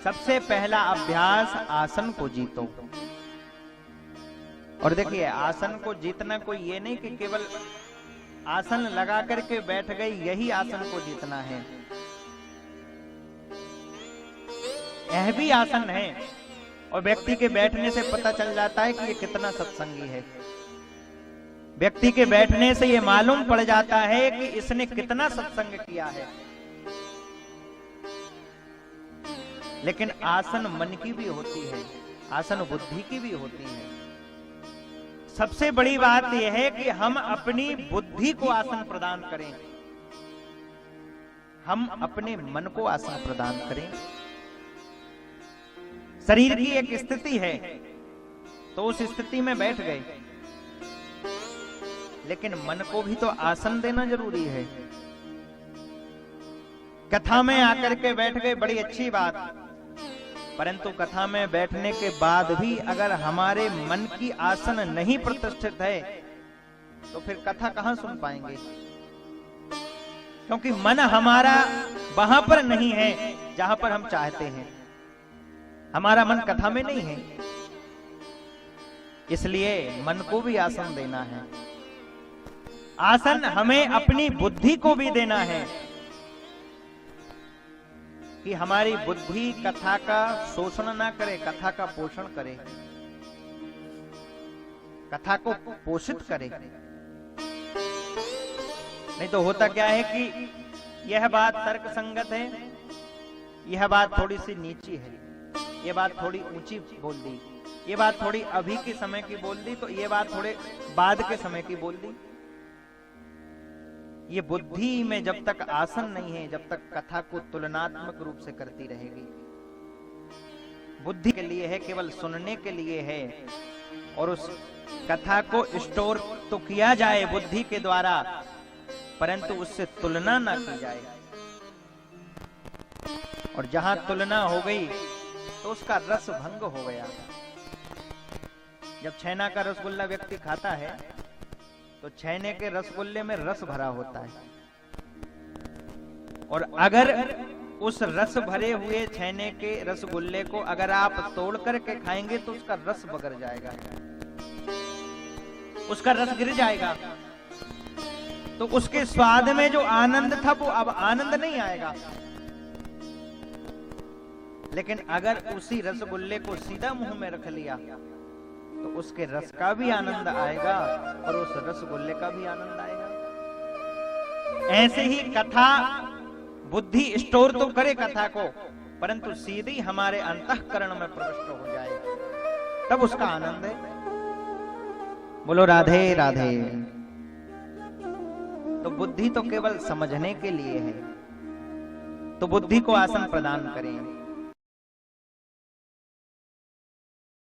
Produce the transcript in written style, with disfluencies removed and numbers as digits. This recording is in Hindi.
सबसे पहला अभ्यास आसन को जीतो। और देखिए, आसन को जीतना कोई ये नहीं कि केवल आसन लगा करके बैठ गई यही आसन को जीतना है। यह भी आसन है और व्यक्ति के बैठने से पता चल जाता है कि ये कितना सत्संगी है। व्यक्ति के बैठने से ये मालूम पड़ जाता है कि इसने कितना सत्संग किया है। लेकिन आसन मन की भी होती है, आसन बुद्धि की भी होती है। सबसे बड़ी बात यह है कि हम अपनी बुद्धि को आसन प्रदान करें, हम अपने मन को आसन प्रदान करें। शरीर की एक स्थिति है तो उस स्थिति में बैठ गए, लेकिन मन को भी तो आसन देना जरूरी है। कथा में आकर के बैठ गए, बड़ी अच्छी बात, परंतु कथा में बैठने के बाद भी अगर हमारे मन की आसन नहीं प्रतिष्ठित है तो फिर कथा कहां सुन पाएंगे? क्योंकि मन हमारा वहां पर नहीं है जहां पर हम चाहते हैं, हमारा मन कथा में नहीं है। इसलिए मन को भी आसन देना है। आसन हमें अपनी बुद्धि को भी देना है कि हमारी बुद्धि कथा का शोषण ना करे, कथा का पोषण करे, कथा को पोषित करे। नहीं तो होता क्या है कि यह बात तर्क संगत है, यह बात थोड़ी सी नीची है, यह बात थोड़ी ऊंची बोल दी, ये बात थोड़ी अभी के समय की बोल दी, तो ये बात थोड़े बाद के समय की बोल दी। ये बुद्धि में जब तक आसन नहीं है, जब तक कथा को तुलनात्मक रूप से करती रहेगी। बुद्धि के लिए है, केवल सुनने के लिए है, और उस कथा को स्टोर तो किया जाए बुद्धि के द्वारा, परंतु उससे तुलना ना की जाए। और जहां तुलना हो गई तो उसका रस भंग हो गया। जब छेना का रसगुल्ला व्यक्ति खाता है तो छेने के रसगुल्ले में रस भरा होता है, और अगर उस रस भरे हुए छेने के रसगुल्ले को अगर आप तोड़ करके खाएंगे तो उसका रस बगर जाएगा, उसका रस गिर जाएगा। तो उसके स्वाद में जो आनंद था वो अब आनंद नहीं आएगा। लेकिन अगर उसी रसगुल्ले को सीधा मुंह में रख लिया तो उसके रस का भी आनंद आएगा और उस रसगुल्ले का भी आनंद आएगा। ऐसे ही कथा, बुद्धि स्टोर तो करे कथा को, परंतु सीधी हमारे अंतःकरण में प्रविष्ट हो जाए, तब उसका आनंद है। बोलो राधे राधे। तो बुद्धि तो केवल समझने के लिए है, तो बुद्धि को आसन प्रदान करें।